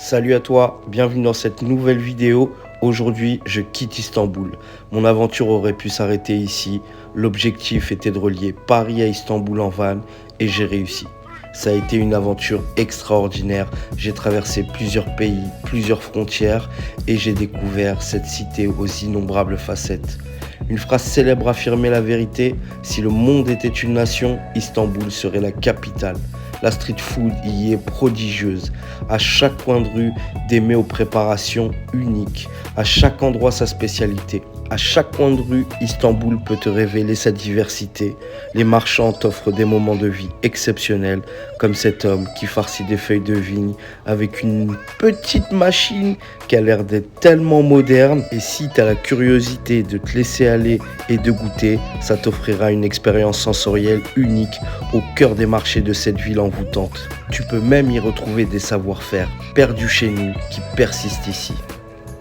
Salut à toi, bienvenue dans cette nouvelle vidéo. Aujourd'hui, je quitte Istanbul. Mon aventure aurait pu s'arrêter ici. L'objectif était de relier Paris à Istanbul en van et j'ai réussi. Ça a été une aventure extraordinaire. J'ai traversé plusieurs pays, plusieurs frontières et j'ai découvert cette cité aux innombrables facettes. Une phrase célèbre affirmait la vérité: si le monde était une nation, Istanbul serait la capitale. La street food y est prodigieuse. À chaque coin de rue, des mets aux préparations uniques. À chaque endroit, sa spécialité. À chaque coin de rue, Istanbul peut te révéler sa diversité. Les marchands t'offrent des moments de vie exceptionnels, comme cet homme qui farcit des feuilles de vigne avec une petite machine qui a l'air d'être tellement moderne. Et si tu as la curiosité de te laisser aller et de goûter, ça t'offrira une expérience sensorielle unique au cœur des marchés de cette ville envoûtante. Tu peux même y retrouver des savoir-faire perdus chez nous qui persistent ici.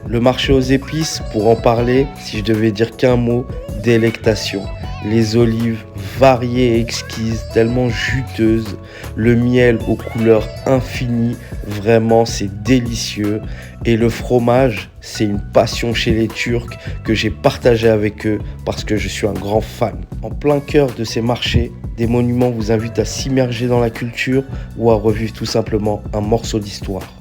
Le marché aux épices, pour en parler, si je devais dire qu'un mot, délectation. Les olives variées et exquises, tellement juteuses. Le miel aux couleurs infinies, vraiment c'est délicieux. Et le fromage, c'est une passion chez les Turcs que j'ai partagé avec eux parce que je suis un grand fan. En plein cœur de ces marchés, des monuments vous invitent à s'immerger dans la culture ou à revivre tout simplement un morceau d'histoire.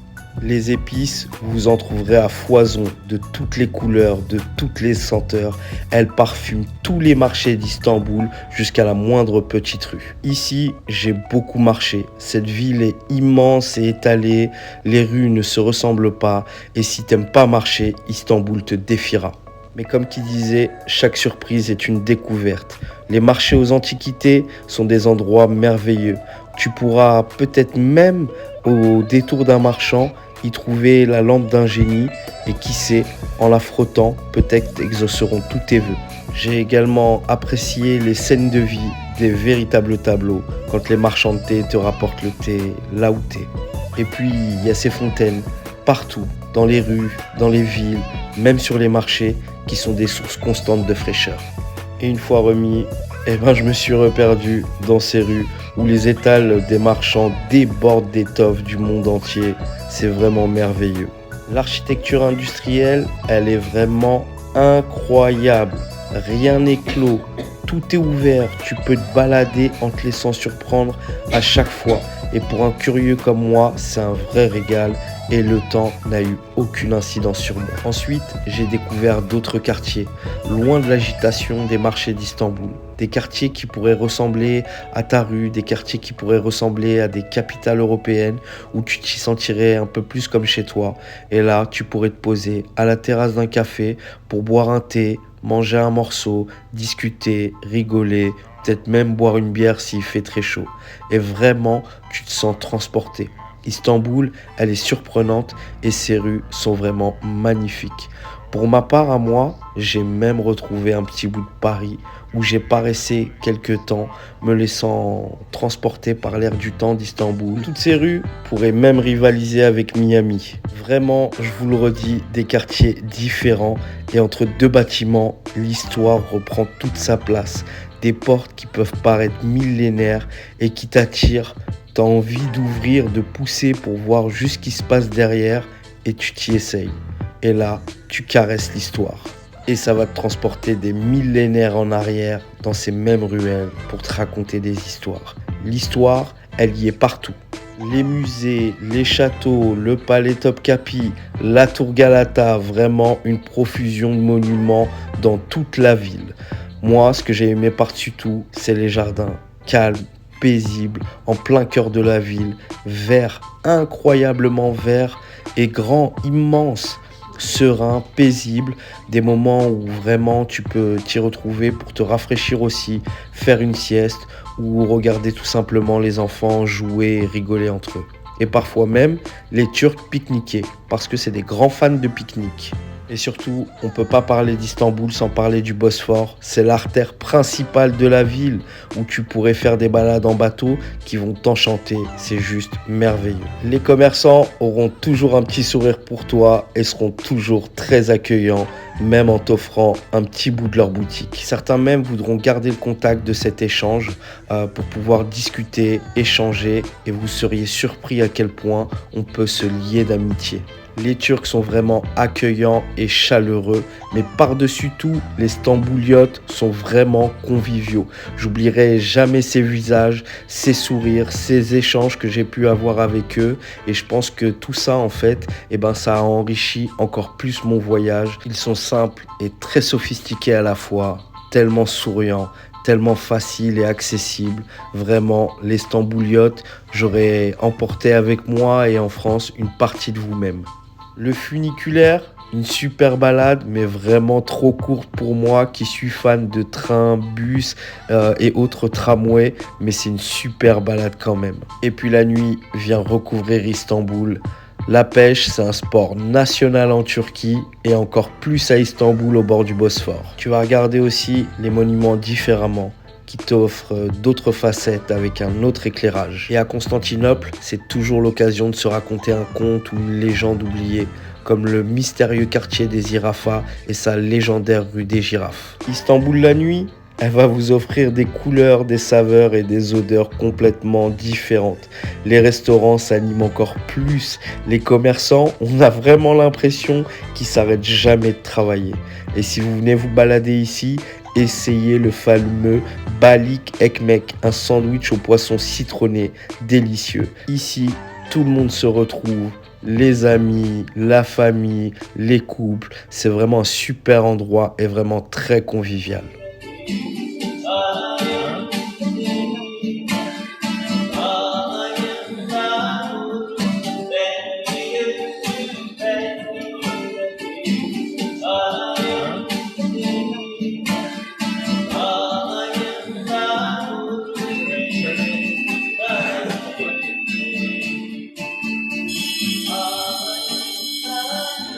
Les épices, vous en trouverez à foison, de toutes les couleurs, de toutes les senteurs. Elles parfument tous les marchés d'Istanbul jusqu'à la moindre petite rue. Ici, j'ai beaucoup marché. Cette ville est immense et étalée. Les rues ne se ressemblent pas. Et si t'aimes pas marcher, Istanbul te défiera. Mais comme qui disait, chaque surprise est une découverte. Les marchés aux antiquités sont des endroits merveilleux. Tu pourras peut-être même, au détour d'un marchand, y trouver la lampe d'un génie et qui sait, en la frottant, peut-être exauceront tous tes vœux. J'ai également apprécié les scènes de vie, des véritables tableaux, quand les marchands de thé te rapportent le thé là où t'es. Et puis, il y a ces fontaines, partout, dans les rues, dans les villes, même sur les marchés, qui sont des sources constantes de fraîcheur. Et une fois remis, je me suis reperdu dans ces rues où les étals des marchands débordent d'étoffes du monde entier. C'est vraiment merveilleux. L'architecture industrielle, elle est vraiment incroyable. Rien n'est clos, tout est ouvert. Tu peux te balader en te laissant surprendre à chaque fois. Et pour un curieux comme moi, c'est un vrai régal et le temps n'a eu aucune incidence sur moi. Ensuite, j'ai découvert d'autres quartiers, loin de l'agitation des marchés d'Istanbul. Des quartiers qui pourraient ressembler à ta rue, des quartiers qui pourraient ressembler à des capitales européennes où tu t'y sentirais un peu plus comme chez toi. Et là, tu pourrais te poser à la terrasse d'un café pour boire un thé, manger un morceau, discuter, rigoler, peut-être même boire une bière s'il fait très chaud. Et vraiment, tu te sens transporté. Istanbul, elle est surprenante et ses rues sont vraiment magnifiques. Pour ma part à moi, j'ai même retrouvé un petit bout de Paris où j'ai paraissé quelques temps, me laissant transporter par l'air du temps d'Istanbul. Toutes ces rues pourraient même rivaliser avec Miami. Vraiment, je vous le redis, des quartiers différents et entre deux bâtiments, l'histoire reprend toute sa place. Des portes qui peuvent paraître millénaires et qui t'attirent. T'as envie d'ouvrir, de pousser pour voir juste ce qui se passe derrière et tu t'y essayes. Et là, tu caresses l'histoire. Et ça va te transporter des millénaires en arrière dans ces mêmes ruelles pour te raconter des histoires. L'histoire, elle y est partout. Les musées, les châteaux, le palais Topkapi, la tour Galata, vraiment une profusion de monuments dans toute la ville. Moi, ce que j'ai aimé par-dessus tout, c'est les jardins calmes, paisibles, en plein cœur de la ville, verts, incroyablement verts et grands, immenses, sereins, paisibles, des moments où vraiment tu peux t'y retrouver pour te rafraîchir aussi, faire une sieste ou regarder tout simplement les enfants jouer et rigoler entre eux. Et parfois même les Turcs pique-niquer parce que c'est des grands fans de pique-nique. Et surtout, on ne peut pas parler d'Istanbul sans parler du Bosphore. C'est l'artère principale de la ville où tu pourrais faire des balades en bateau qui vont t'enchanter. C'est juste merveilleux. Les commerçants auront toujours un petit sourire pour toi et seront toujours très accueillants, même en t'offrant un petit bout de leur boutique. Certains même voudront garder le contact de cet échange pour pouvoir discuter, échanger, et vous seriez surpris à quel point on peut se lier d'amitié. Les Turcs sont vraiment accueillants et chaleureux, mais par-dessus tout, les Stambouliotes sont vraiment conviviaux. J'oublierai jamais ces visages, ces sourires, ces échanges que j'ai pu avoir avec eux, et je pense que tout ça, en fait, ça a enrichi encore plus mon voyage. Ils sont simples et très sophistiqués à la fois, tellement souriants, tellement faciles et accessibles. Vraiment, les Stambouliotes, j'aurais emporté avec moi et en France une partie de vous-même. Le funiculaire, une super balade, mais vraiment trop courte pour moi qui suis fan de trains, bus et autres tramways, mais c'est une super balade quand même. Et puis la nuit vient recouvrir Istanbul. La pêche, c'est un sport national en Turquie et encore plus à Istanbul au bord du Bosphore. Tu vas regarder aussi les monuments différemment, qui t'offre d'autres facettes avec un autre éclairage. Et à Constantinople, c'est toujours l'occasion de se raconter un conte ou une légende oubliée, comme le mystérieux quartier des Zirafas et sa légendaire rue des Girafes. Istanbul la nuit, elle va vous offrir des couleurs, des saveurs et des odeurs complètement différentes. Les restaurants s'animent encore plus. Les commerçants, on a vraiment l'impression qu'ils s'arrêtent jamais de travailler. Et si vous venez vous balader ici, essayez le fameux balik ekmek, un sandwich au poisson citronné délicieux. Ici, tout le monde se retrouve. Les amis, la famille, les couples. C'est vraiment un super endroit et vraiment très convivial.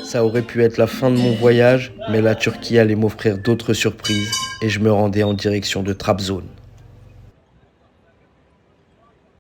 Ça aurait pu être la fin de mon voyage, mais la Turquie allait m'offrir d'autres surprises et je me rendais en direction de Trabzon.